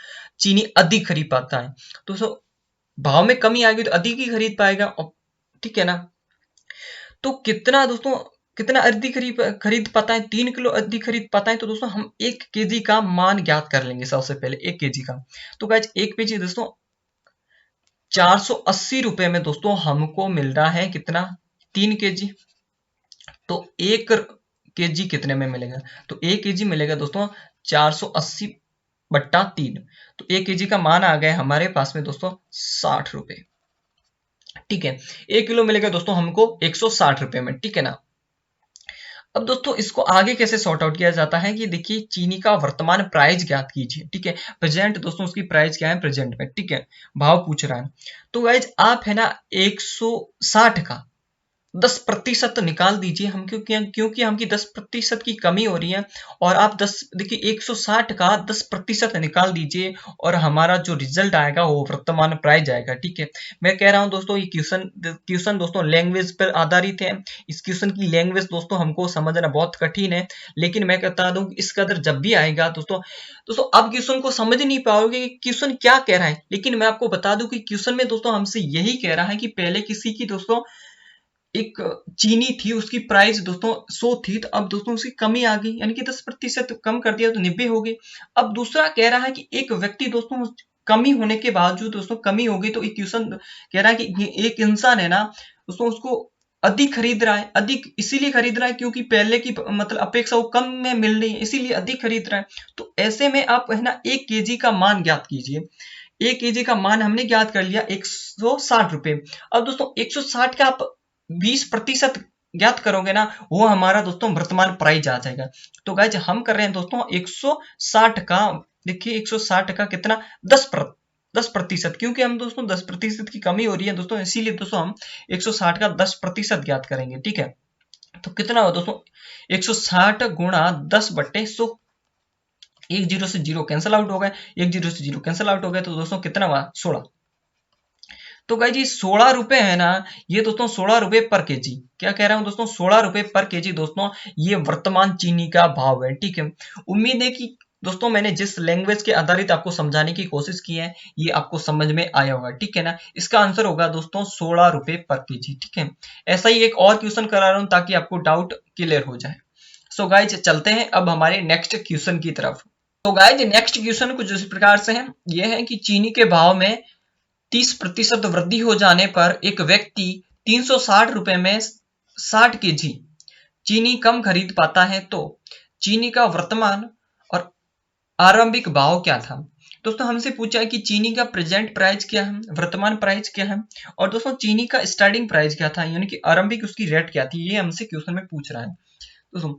चीनी अधिक खरीद पाता है। तो भाव में कमी आ गई तो अधिक ही खरीद पाएगा, ठीक है ना। तो कितना दोस्तों कितना अधिक खरीद पाता है 3 किलो अधिक खरीद पाता है, तो दोस्तों हम 1 kg का मान ज्ञात कर लेंगे। सबसे पहले 1 kg का, तो गाइज 1 kg दोस्तों 480 रुपए में दोस्तों हमको मिल रहा है कितना 3 kg। तो 1 kg कितने में मिलेगा, तो 1 kg मिलेगा दोस्तों 480/3, तो 1 kg का मान आ गया हमारे पास में दोस्तों 60 रुपए, ठीक है। 1 किलो मिलेगा दोस्तों हमको 160 रुपए में, ठीक है ना। अब दोस्तों इसको आगे कैसे सॉर्ट आउट किया जाता है कि देखिए चीनी का वर्तमान प्राइस ज्ञात कीजिए, ठीक है। प्रेजेंट दोस्तों उसकी प्राइस क्या है प्रेजेंट में, ठीक है, भाव पूछ रहा है। तो गाइज आप है ना 160 का 10% निकाल दीजिए हम, क्योंकि हमकी 10% की कमी हो रही है। और आप 10 देखिए 160 का 10% निकाल दीजिए और हमारा जो रिजल्ट आएगा वो वर्तमान प्राइस आएगा। ठीक है, मैं कह रहा हूं दोस्तों ये क्वेश्चन दोस्तों लैंग्वेज पर आधारित है। इस क्वेश्चन की लैंग्वेज दोस्तों हमको समझना बहुत कठिन है, लेकिन मैं कहता हूं इस कदर जब भी आएगा दोस्तों आप क्वेश्चन को समझ नहीं पाओगे कि क्वेश्चन क्या कह रहा है। लेकिन मैं आपको बता दूं कि क्वेश्चन में दोस्तों हमसे यही कह रहा है कि पहले किसी की दोस्तों एक चीनी थी, उसकी प्राइस दोस्तों 100 थी, तो अब दोस्तों उसकी कमी आ गई, यानी कि 10% कम कर दिया तो 90 हो गई। अब दूसरा कह रहा है कि एक व्यक्ति दोस्तों कमी होने के बावजूद दोस्तों कमी हो गई, तो एक क्वेश्चन कह रहा है कि एक इंसान है ना दोस्तों उसको अधिक खरीद रहा है, अधिक इसीलिए खरीद रहा है क्योंकि पहले की मतलब अपेक्षा वो कम में मिल रही है, इसीलिए अधिक खरीद रहा है। तो ऐसे में आप है ना 1 केजी का मान ज्ञात कीजिए। 1 केजी का मान हमने ज्ञात कर लिया 160 रुपए। अब दोस्तों 160 का आप 20% ज्ञात करोगे ना, वो हमारा दोस्तों वर्तमान प्राइस आ जाएगा। तो गाइज हम कर रहे हैं दोस्तों 160 का, देखिए 160 का कितना 10%, क्योंकि हम दोस्तों 10% की कमी हो रही है दोस्तों, इसीलिए दोस्तों हम 160 का 10% ज्ञात करेंगे। ठीक है, तो कितना हो दोस्तों 160 गुणा 10/100। एक जीरो से जीरो कैंसिल आउट हो गए, एक जीरो से जीरो कैंसिल आउट हो गए, तो दोस्तों कितना हुआ 16। तो गाइज ये 16 रुपए है ना, ये दोस्तों 16 रुपए पर केजी, क्या कह रहा हूं दोस्तों 16 रुपए पर केजी दोस्तों ये वर्तमान चीनी का भाव है। ठीक है, उम्मीद है कि दोस्तों मैंने जिस लैंग्वेज के आधारित आपको समझाने की कोशिश की है ये आपको समझ में आया होगा। ठीक है ना, इसका आंसर होगा दोस्तों 16 रुपए पर केजी। ठीक है, ऐसा ही एक और क्वेश्चन करा रहा हूं ताकि आपको डाउट क्लियर हो जाए। सो गाइज चलते हैं अब हमारे नेक्स्ट क्वेश्चन की तरफ। तो गाइज नेक्स्ट क्वेश्चन कुछ इस प्रकार से है, यह है कि चीनी के भाव में 30% वृद्धि हो जाने पर एक व्यक्ति 360 रुपए में 60 केजी चीनी कम खरीद पाता है, तो चीनी का वर्तमान और आरंभिक भाव क्या था। दोस्तों हमसे पूछा है कि चीनी का प्रेजेंट प्राइस क्या है, वर्तमान प्राइस क्या है, और दोस्तों चीनी का स्टार्टिंग प्राइस क्या था, यानी कि आरंभिक उसकी रेट क्या थी, ये हमसे क्वेश्चन में पूछ रहा है। दोस्तों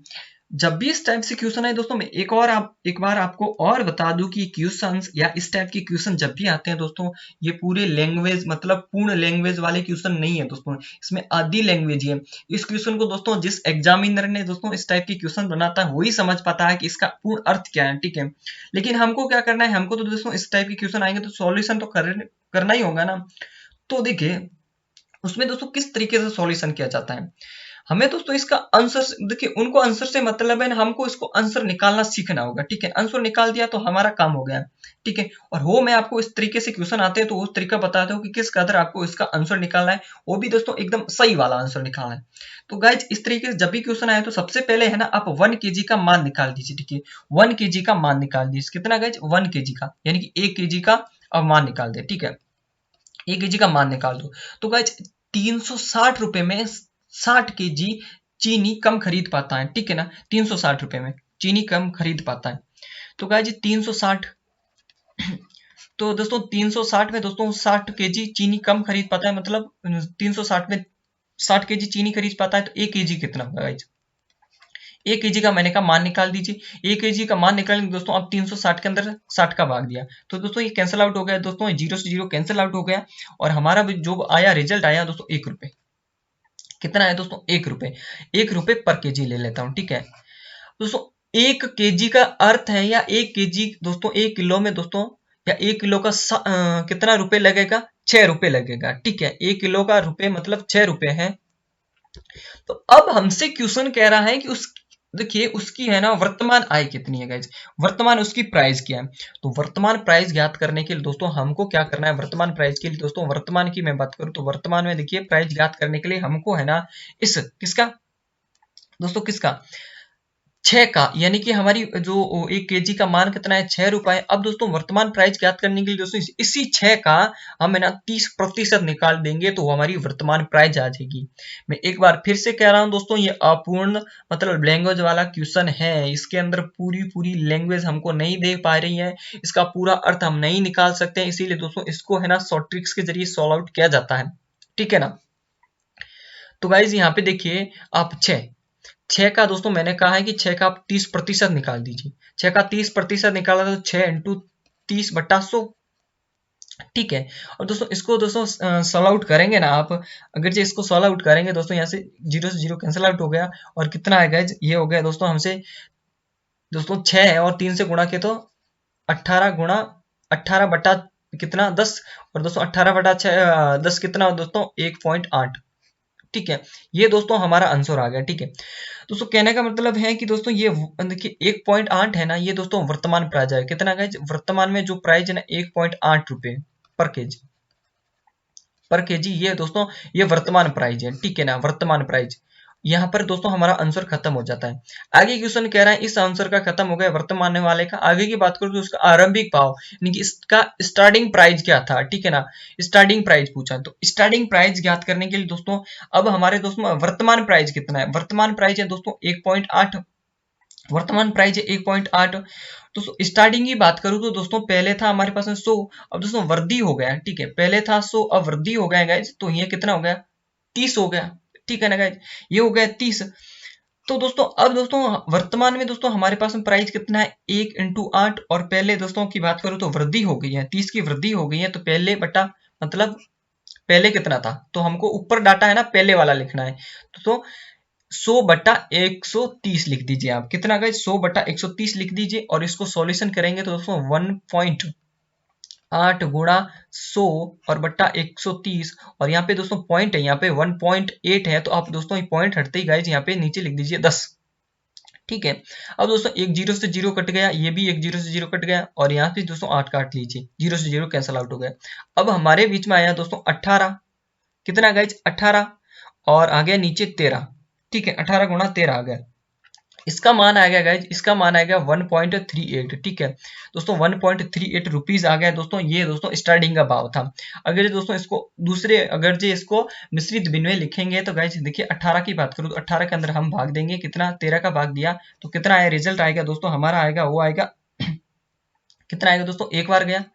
जब भी इस टाइप से क्वेश्चन आए दोस्तों, मैं एक बार आपको और बता दूं कि क्वेश्चंस या इस टाइप के क्वेश्चन जब भी आते हैं दोस्तों, ये पूरे लैंग्वेज मतलब पूर्ण लैंग्वेज वाले क्वेश्चन नहीं है दोस्तों, इसमें आधी लैंग्वेज ही है। इस क्वेश्चन को दोस्तों जिस एग्जामिनर ने दोस्तों इस टाइप के क्वेश्चन बनाता है वही समझ पाता है कि इसका पूर्ण अर्थ क्या है। ठीक है, लेकिन हमको क्या करना है, हमको तो दोस्तों इस टाइप के क्वेश्चन आएंगे तो सॉल्यूशन तो करना ही होगा ना। तो देखिए उसमें दोस्तों किस तरीके से सॉल्यूशन किया जाता है, हमें दोस्तों इसका आंसर देखिए, उनको आंसर से मतलब है ना, हमको इसको आंसर निकालना सीखना होगा। ठीक है, आंसर निकाल दिया तो हमारा काम हो गया। ठीक है, और वो मैं आपको इस तरीके से क्वेश्चन आते हैं तो उस तरीका बताता हूँ कि किस कदर आपको इसका आंसर निकालना है, वो भी दोस्तों एकदम सही वाला आंसर निकालना है। तो गाइज इस तरीके से जब भी क्वेश्चन आए तो सबसे पहले है ना आप 1 केजी का मान निकाल दीजिए। ठीक है, 1 केजी का मान निकाल दीजिए, कितना गाइज 1 केजी का, यानी कि 1 केजी का अब मान निकाल दे। ठीक है, 1 केजी का मान निकाल दो, तो गाइज 360 रुपए में 60 केजी चीनी कम खरीद पाता है। ठीक है ना, 360 रुपए में चीनी कम खरीद पाता है। तो गाइज 360 तो दोस्तों 360 में दोस्तों 60 केजी चीनी कम खरीद पाता है, मतलब 360 में 60 केजी चीनी खरीद पाता है, तो 1 केजी कितना होगा गाइज, 1 केजी का मैंने कहा मान निकाल दीजिए। 1 केजी का मान निकालेंगे दोस्तों, अब 360 के अंदर 60 का भाग दिया तो दोस्तों ये कैंसिल आउट हो गया दोस्तों, जीरो से जीरो कैंसिल आउट हो गया, और हमारा जो आया रिजल्ट आया दोस्तों 1 रुपए, कितना है दोस्तों 1 रुपए, 1 रुपए पर केजी ले लेता हूं। ठीक है दोस्तों, 1 केजी का अर्थ है, या 1 केजी दोस्तों 1 किलो में दोस्तों, या 1 किलो का कितना रुपए लगेगा, 6 रुपए लगेगा। ठीक है, 1 किलो का रुपए मतलब 6 रुपए है। तो अब हमसे क्वेश्चन कह रहा है कि उस देखिए उसकी है ना वर्तमान आय कितनी है गाइज, वर्तमान उसकी प्राइस क्या है। तो वर्तमान प्राइस ज्ञात करने के लिए दोस्तों हमको क्या करना है, वर्तमान प्राइस के लिए दोस्तों, वर्तमान की मैं बात करूं तो वर्तमान में देखिए प्राइस ज्ञात करने के लिए हमको है ना इस किसका दोस्तों, किसका 6 का, यानी कि हमारी जो 1 केजी का मान कितना है 6 रुपए। अब दोस्तों वर्तमान प्राइस ज्ञात करने के लिए दोस्तों इसी 6 का हम है ना 30% निकाल देंगे तो हमारी वर्तमान प्राइस आ जाएगी। मैं एक बार फिर से कह रहा हूं दोस्तों, ये अपूर्ण मतलब लैंग्वेज वाला क्वेश्चन है, इसके अंदर पूरी लैंग्वेज हमको नहीं दे पा रही है, इसका पूरा अर्थ हम नहीं निकाल सकते, इसीलिए दोस्तों इसको है ना शॉर्ट ट्रिक्स के जरिए सॉल्व आउट किया जाता है। ठीक है ना, तो गाइज यहाँ पे देखिए आप 6 का दोस्तों मैंने कहा है कि 6 का आप 30% निकाल दीजिए, 6 का 30% निकाला तो 6 इंटू 30/100, ठीक है। और दोस्तों इसको दोस्तों सॉल्व आउट करेंगे ना आप, अगर जो इसको सॉल्व आउट करेंगे दोस्तों, यहाँ से जीरो से जीरो कैंसिल आउट हो गया, और कितना आएगा, ये हो गया दोस्तों हमसे दोस्तों 6 है, और 3 से गुणा के तो 18 गुणा 18 बटा कितना 10, और दोस्तों 18 बटा 10 कितना दोस्तों 1.8। ठीक है, ये दोस्तों हमारा आंसर आ गया। ठीक है दोस्तों, कहने का मतलब है कि दोस्तों ये देखिए 1.8 है ना, ये दोस्तों वर्तमान प्राइस है। कितना गाइज, वर्तमान में जो प्राइस है ना 1.8 रुपए पर केजी, पर केजी, ये दोस्तों ये वर्तमान प्राइस है। ठीक है ना, वर्तमान प्राइस। यहाँ पर दोस्तों हमारा आंसर खत्म हो जाता है। आगे क्वेश्चन कह रहा है इस आंसर का खत्म हो गया वर्तमान वाले का, आगे की बात करूँ तो उसका आरंभिक भाव यानी कि इसका स्टार्टिंग प्राइस क्या था। ठीक है ना, स्टार्टिंग प्राइस पूछा, तो स्टार्टिंग प्राइस ज्ञात करने के लिए दोस्तों अब हमारे दोस्तों वर्तमान प्राइस कितना है, वर्तमान प्राइस है दोस्तों 1.8, वर्तमान प्राइस है 1.8। दोस्तों स्टार्टिंग की बात करूं तो दोस्तों पहले था हमारे पास 100, अब दोस्तों वृद्धि हो गया। ठीक है, पहले था 100 अब वृद्धि हो गया गाइज, तो ये कितना हो गया 30 हो गया। ठीक है ना गाइज, ये हो गया 30। तो दोस्तों अब दोस्तों वर्तमान में दोस्तों हमारे पास में प्राइस कितना है 1 × 8, और पहले दोस्तों की बात करूं तो वृद्धि हो गई है, 30 की वृद्धि हो गई है, तो पहले बटा मतलब पहले कितना था, तो हमको ऊपर डाटा है ना पहले वाला लिखना है। तो 100/130 लिख दीजिए आप, कितना गए 100/130 लिख दीजिए, और इसको सॉल्यूशन करेंगे तो दोस्तों 1.8 गुणा 100 और बट्टा 130, और यहाँ पे दोस्तों पॉइंट है, यहाँ पे 1.8 है, तो आप दोस्तों पॉइंट हटते ही गाइज यहाँ पे नीचे लिख दीजिए 10। ठीक है, अब दोस्तों एक जीरो से जीरो कट गया, ये भी एक जीरो से जीरो कट गया, और यहाँ पे दोस्तों 8 काट लीजिए, जीरो से जीरो कैंसल आउट हो गया। अब हमारे बीच में आया दोस्तों 18, कितना गाइज 18, और आ गया नीचे 13। ठीक है, 18 गुणा 13 आ गया, इसका मान आएगा गाइज, इसका मान आएगा 1.38। ठीक है दोस्तों, 1.38 रुपीज आ गया दोस्तों, ये दोस्तों स्टार्टिंग का भाव था। अगर दोस्तों इसको दूसरे अगर जो इसको मिश्रित भिन्न में लिखेंगे तो गाइज देखिए 18 की बात करूँ तो 18 के अंदर हम भाग देंगे, कितना 13 का भाग दिया तो कितना आया, रिजल्ट आएगा दोस्तों हमारा आएगा, वो आएगा कितना आएगा दोस्तों, एक बार गया,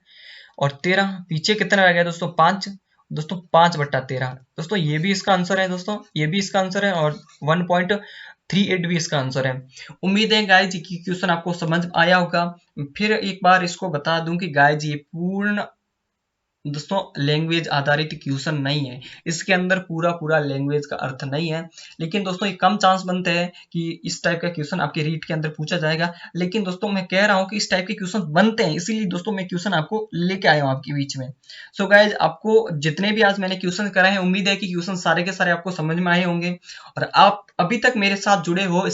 और 13 पीछे कितना रह गया दोस्तों 5, दोस्तों 5/13। दोस्तों ये भी इसका आंसर है दोस्तों, ये भी इसका आंसर है, और 1.38 भी इसका आंसर है। उम्मीद है गाइज कि क्वेश्चन आपको समझ आया होगा। फिर एक बार इसको बता दूं कि गाइज ये पूर्ण दोस्तों लैंग्वेज आधारित क्वेश्चन नहीं है, इसके अंदर पूरा पूरा लैंग्वेज का अर्थ नहीं है, लेकिन दोस्तों ये कम चांस बनते हैं कि इस टाइप का क्वेश्चन आपके रीट के अंदर पूछा जाएगा। लेकिन दोस्तों मैं कह रहा हूं कि इस टाइप के क्वेश्चन बनते हैं, इसीलिए दोस्तों मैं क्वेश्चन आपको लेके आया हूं आपके बीच में। सो गाइज आपको जितने भी आज मैंने क्वेश्चन कराए हैं, उम्मीद है कि क्वेश्चन सारे के सारे आपको समझ में आए होंगे, और आप अभी तक मेरे साथ जुड़े हो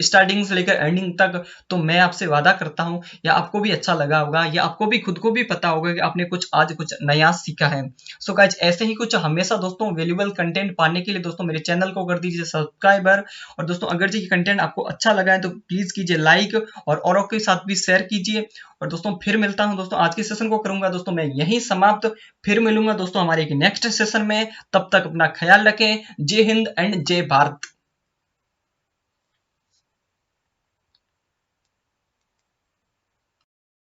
स्टार्टिंग से लेकर एंडिंग तक, तो मैं आपसे वादा करता हूं या आपको भी अच्छा लगा होगा, या आपको भी खुद को भी पता होगा कि आपने कुछ आज कुछ नया सीखा है। सो गाइज ऐसे ही कुछ हमेशा दोस्तों वैल्यूएबल कंटेंट पाने के लिए दोस्तों मेरे चैनल को कर दीजिए सब्सक्राइबर, और दोस्तों अगर ये कंटेंट आपको अच्छा लगा है तो प्लीज कीजिए लाइक, और औरों के साथ भी शेयर कीजिए। और दोस्तों फिर मिलता हूं दोस्तों, आज के सेशन को करूंगा दोस्तों मैं यहीं समाप्त, फिर मिलूंगा दोस्तों हमारे एक नेक्स्ट सेशन में। तब तक अपना ख्याल रखें, जय हिंद एंड जय भारत।